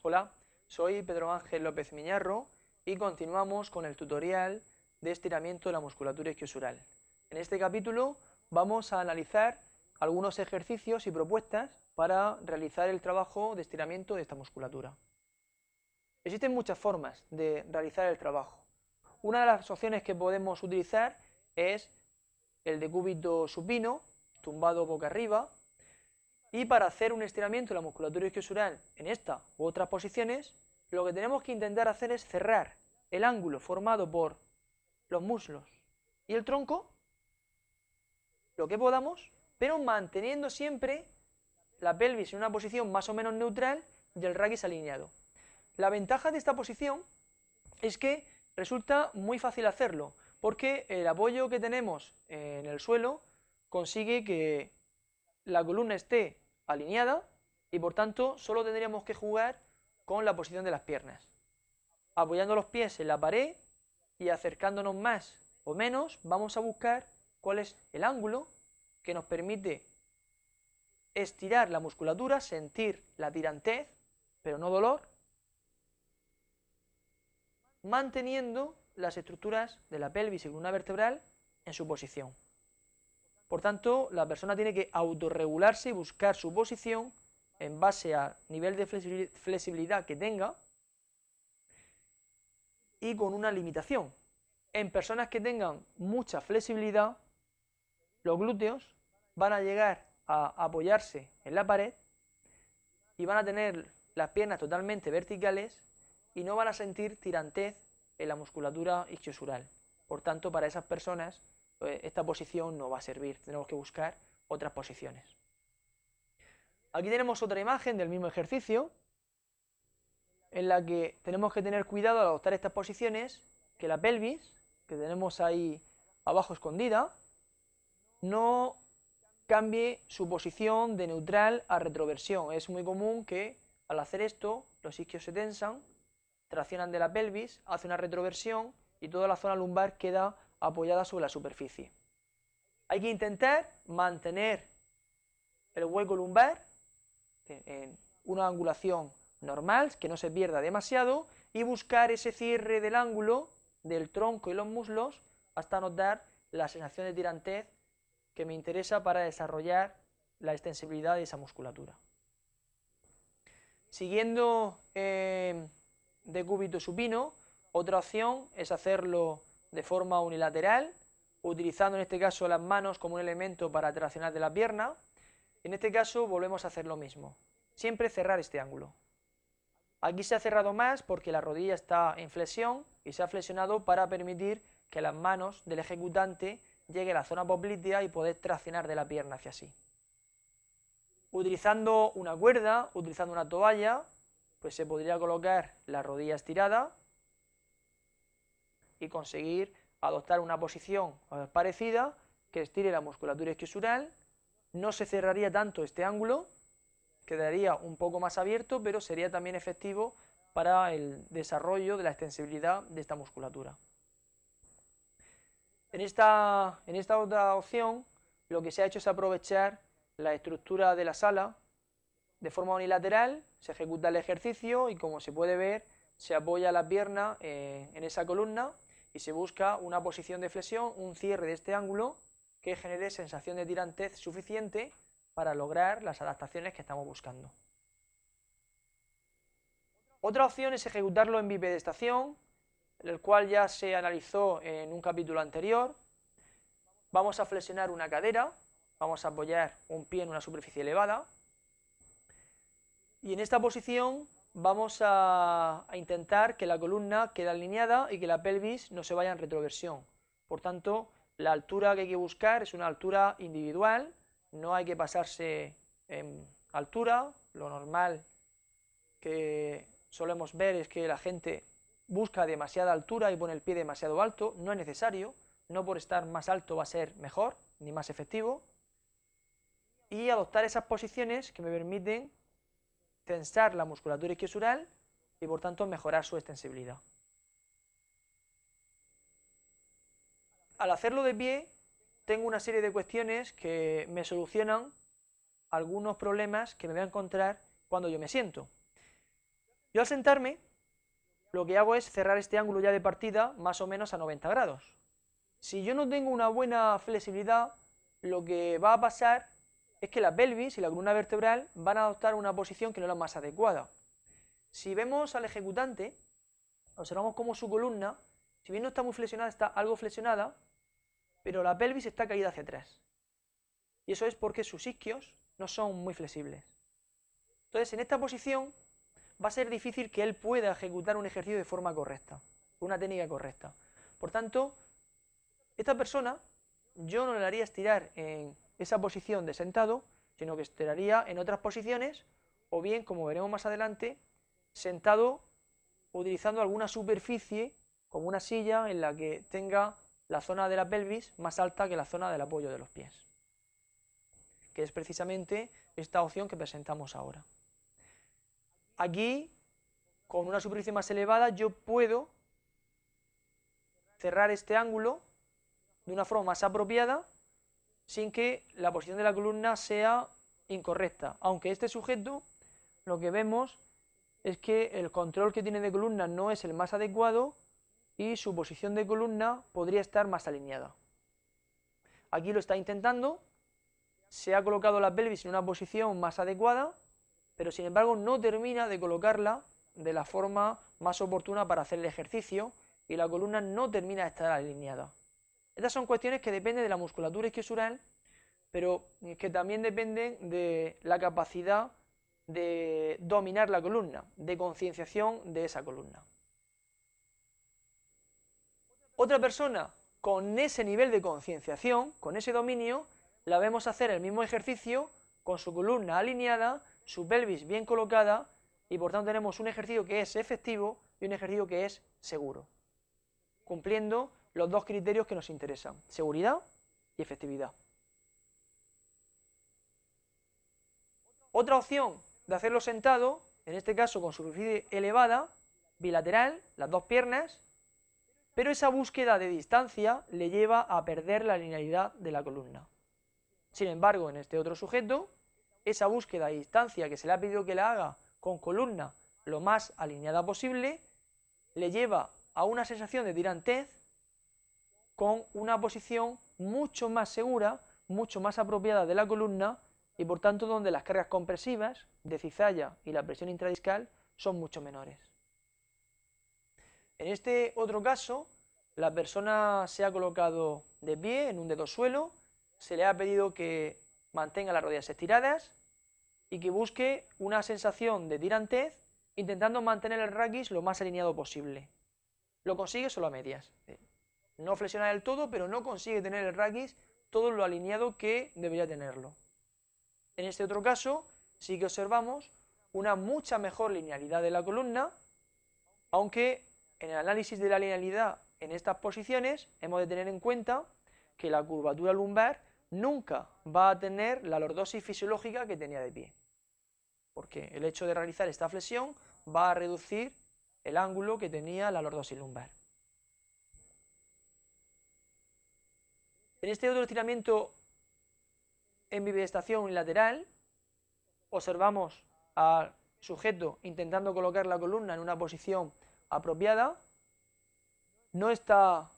Hola, soy Pedro Ángel López Miñarro y continuamos con el tutorial de estiramiento de la musculatura isquiosural. En este capítulo vamos a analizar algunos ejercicios y propuestas para realizar el trabajo de estiramiento de esta musculatura. Existen muchas formas de realizar el trabajo. Una de las opciones que podemos utilizar es el decúbito supino, tumbado boca arriba. Y para hacer un estiramiento de la musculatura isquiosural en esta u otras posiciones, lo que tenemos que intentar hacer es cerrar el ángulo formado por los muslos y el tronco, lo que podamos, pero manteniendo siempre la pelvis en una posición más o menos neutral y el raquis alineado. La ventaja de esta posición es que resulta muy fácil hacerlo, porque el apoyo que tenemos en el suelo consigue que la columna esté alineada y por tanto solo tendríamos que jugar con la posición de las piernas, apoyando los pies en la pared y acercándonos más o menos vamos a buscar cuál es el ángulo que nos permite estirar la musculatura, sentir la tirantez pero no dolor, manteniendo las estructuras de la pelvis y columna vertebral en su posición. Por tanto, la persona tiene que autorregularse y buscar su posición en base al nivel de flexibilidad que tenga y con una limitación. En personas que tengan mucha flexibilidad, los glúteos van a llegar a apoyarse en la pared y van a tener las piernas totalmente verticales y no van a sentir tirantez en la musculatura isquiosural. Por tanto, para esas personas esta posición no va a servir, tenemos que buscar otras posiciones. Aquí tenemos otra imagen del mismo ejercicio, en la que tenemos que tener cuidado al adoptar estas posiciones, que la pelvis, que tenemos ahí abajo escondida, no cambie su posición de neutral a retroversión. Es muy común que al hacer esto los isquios se tensan, traccionan de la pelvis, hace una retroversión y toda la zona lumbar queda apoyada sobre la superficie. Hay que intentar mantener el hueco lumbar en una angulación normal, que no se pierda demasiado, y buscar ese cierre del ángulo del tronco y los muslos hasta notar la sensación de tirantez que me interesa para desarrollar la extensibilidad de esa musculatura. Siguiendo decúbito supino, otra opción es hacerlo de forma unilateral, utilizando en este caso las manos como un elemento para traccionar de la pierna. En este caso volvemos a hacer lo mismo, siempre cerrar este ángulo. Aquí se ha cerrado más porque la rodilla está en flexión y se ha flexionado para permitir que las manos del ejecutante lleguen a la zona poplitea y poder traccionar de la pierna hacia sí. Utilizando una cuerda, utilizando una toalla, pues se podría colocar la rodilla estirada y conseguir adoptar una posición parecida que estire la musculatura isquiosural. No se cerraría tanto este ángulo, quedaría un poco más abierto, pero sería también efectivo para el desarrollo de la extensibilidad de esta musculatura. En esta otra opción, lo que se ha hecho es aprovechar la estructura de la sala de forma unilateral, se ejecuta el ejercicio y como se puede ver, se apoya la pierna en esa columna y se busca una posición de flexión, un cierre de este ángulo que genere sensación de tirantez suficiente para lograr las adaptaciones que estamos buscando. Otra opción es ejecutarlo en bipedestación, el cual ya se analizó en un capítulo anterior. Vamos a flexionar una cadera, vamos a apoyar un pie en una superficie elevada y en esta posición vamos a intentar que la columna quede alineada y que la pelvis no se vaya en retroversión. Por tanto, la altura que hay que buscar es una altura individual, no hay que pasarse en altura, lo normal que solemos ver es que la gente busca demasiada altura y pone el pie demasiado alto, no es necesario, no por estar más alto va a ser mejor ni más efectivo, y adoptar esas posiciones que me permiten tensar la musculatura isquiosural y por tanto mejorar su extensibilidad. Al hacerlo de pie tengo una serie de cuestiones que me solucionan algunos problemas que me voy a encontrar cuando yo me siento. Yo al sentarme, lo que hago es cerrar este ángulo ya de partida más o menos a 90 grados. Si yo no tengo una buena flexibilidad, lo que va a pasar es que la pelvis y la columna vertebral van a adoptar una posición que no es la más adecuada. Si vemos al ejecutante, observamos cómo su columna, si bien no está muy flexionada, está algo flexionada, pero la pelvis está caída hacia atrás. Y eso es porque sus isquios no son muy flexibles. Entonces, en esta posición va a ser difícil que él pueda ejecutar un ejercicio de forma correcta, una técnica correcta. Por tanto, esta persona yo no le haría estirar en esa posición de sentado, sino que estiraría en otras posiciones, o bien, como veremos más adelante, sentado utilizando alguna superficie, como una silla, en la que tenga la zona de la pelvis más alta que la zona del apoyo de los pies, que es precisamente esta opción que presentamos ahora. Aquí, con una superficie más elevada, yo puedo cerrar este ángulo de una forma más apropiada sin que la posición de la columna sea incorrecta, aunque este sujeto lo que vemos es que el control que tiene de columna no es el más adecuado y su posición de columna podría estar más alineada. Aquí lo está intentando, se ha colocado la pelvis en una posición más adecuada, pero sin embargo no termina de colocarla de la forma más oportuna para hacer el ejercicio y la columna no termina de estar alineada. Estas son cuestiones que dependen de la musculatura isquiosural, pero que también dependen de la capacidad de dominar la columna, de concienciación de esa columna. Otra persona con ese nivel de concienciación, con ese dominio, la vemos hacer el mismo ejercicio con su columna alineada, su pelvis bien colocada, y por tanto tenemos un ejercicio que es efectivo y un ejercicio que es seguro, cumpliendo los dos criterios que nos interesan: seguridad y efectividad. Otra opción de hacerlo sentado, en este caso con superficie elevada, bilateral, las dos piernas, pero esa búsqueda de distancia le lleva a perder la linealidad de la columna. Sin embargo, en este otro sujeto, esa búsqueda de distancia que se le ha pedido que la haga con columna lo más alineada posible, le lleva a una sensación de tirantez con una posición mucho más segura, mucho más apropiada de la columna, y por tanto donde las cargas compresivas de cizalla y la presión intradiscal son mucho menores. En este otro caso, la persona se ha colocado de pie en un dedo suelo, se le ha pedido que mantenga las rodillas estiradas y que busque una sensación de tirantez intentando mantener el raquis lo más alineado posible. Lo consigue solo a medias. No flexiona del todo, pero no consigue tener el raquis todo lo alineado que debería tenerlo. En este otro caso, sí que observamos una mucha mejor linealidad de la columna, aunque en el análisis de la linealidad en estas posiciones hemos de tener en cuenta que la curvatura lumbar nunca va a tener la lordosis fisiológica que tenía de pie, porque el hecho de realizar esta flexión va a reducir el ángulo que tenía la lordosis lumbar. En este otro estiramiento en bipedestación unilateral, observamos al sujeto intentando colocar la columna en una posición apropiada. No está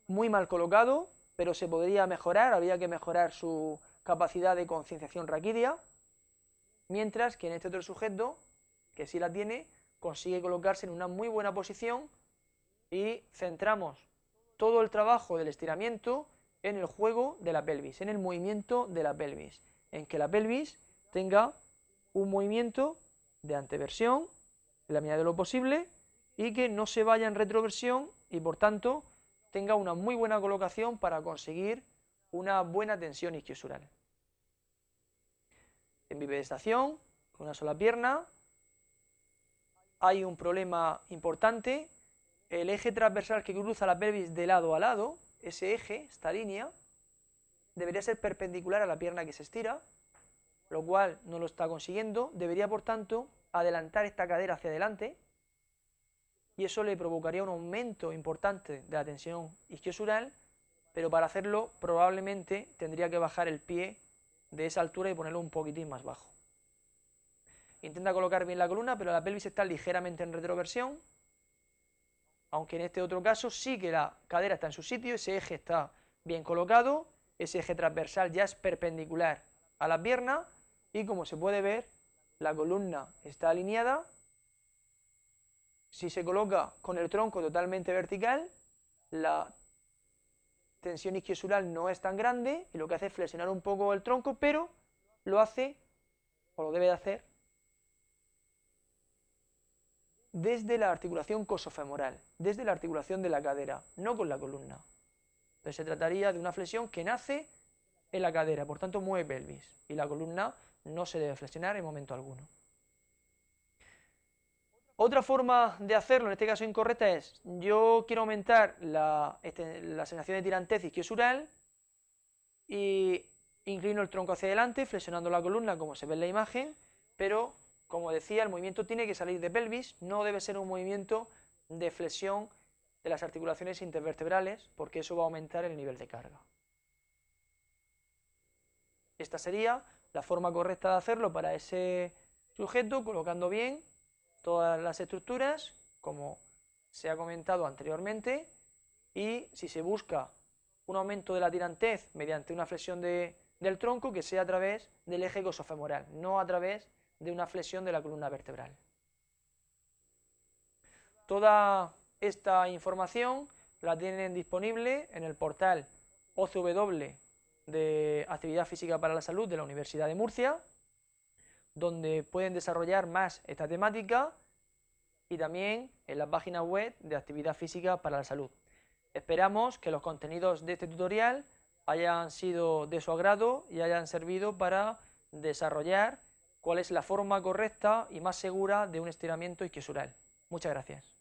muy mal colocado, pero se podría mejorar, habría que mejorar su capacidad de concienciación raquídea, mientras que en este otro sujeto, que sí la tiene, consigue colocarse en una muy buena posición y centramos todo el trabajo del estiramiento en el juego de la pelvis, en el movimiento de la pelvis, en que la pelvis tenga un movimiento de anteversión en la medida de lo posible y que no se vaya en retroversión y por tanto tenga una muy buena colocación para conseguir una buena tensión isquiosural. En bipedestación, con una sola pierna, hay un problema importante. El eje transversal que cruza la pelvis de lado a lado, ese eje, esta línea, debería ser perpendicular a la pierna que se estira, lo cual no lo está consiguiendo. Debería, por tanto, adelantar esta cadera hacia adelante y eso le provocaría un aumento importante de la tensión isquiosural, pero para hacerlo probablemente tendría que bajar el pie de esa altura y ponerlo un poquitín más bajo. intenta colocar bien la columna, pero la pelvis está ligeramente en retroversión, aunque en este otro caso sí que la cadera está en su sitio, ese eje está bien colocado, ese eje transversal ya es perpendicular a la pierna y como se puede ver, la columna está alineada. Si se coloca con el tronco totalmente vertical, la tensión isquiosural no es tan grande y lo que hace es flexionar un poco el tronco, pero lo hace, o lo debe de hacer, desde la articulación cosofemoral, desde la articulación de la cadera, no con la columna. Entonces se trataría de una flexión que nace en la cadera, por tanto mueve pelvis, y la columna no se debe flexionar en momento alguno. Otra forma de hacerlo, en este caso incorrecta, es yo quiero aumentar la sensación de tirantez isquiosural y inclino el tronco hacia adelante, flexionando la columna como se ve en la imagen, pero como decía, el movimiento tiene que salir de pelvis, no debe ser un movimiento de flexión de las articulaciones intervertebrales, porque eso va a aumentar el nivel de carga. Esta sería la forma correcta de hacerlo para ese sujeto, colocando bien todas las estructuras, como se ha comentado anteriormente, y si se busca un aumento de la tirantez mediante una flexión del tronco, que sea a través del eje cosofemoral, no a través de una flexión de la columna vertebral. Toda esta información la tienen disponible en el portal OCW de Actividad Física para la Salud de la Universidad de Murcia, donde pueden desarrollar más esta temática, y también en la página web de Actividad Física para la Salud. Esperamos que los contenidos de este tutorial hayan sido de su agrado y hayan servido para desarrollar cuál es la forma correcta y más segura de un estiramiento isquiosural. Muchas gracias.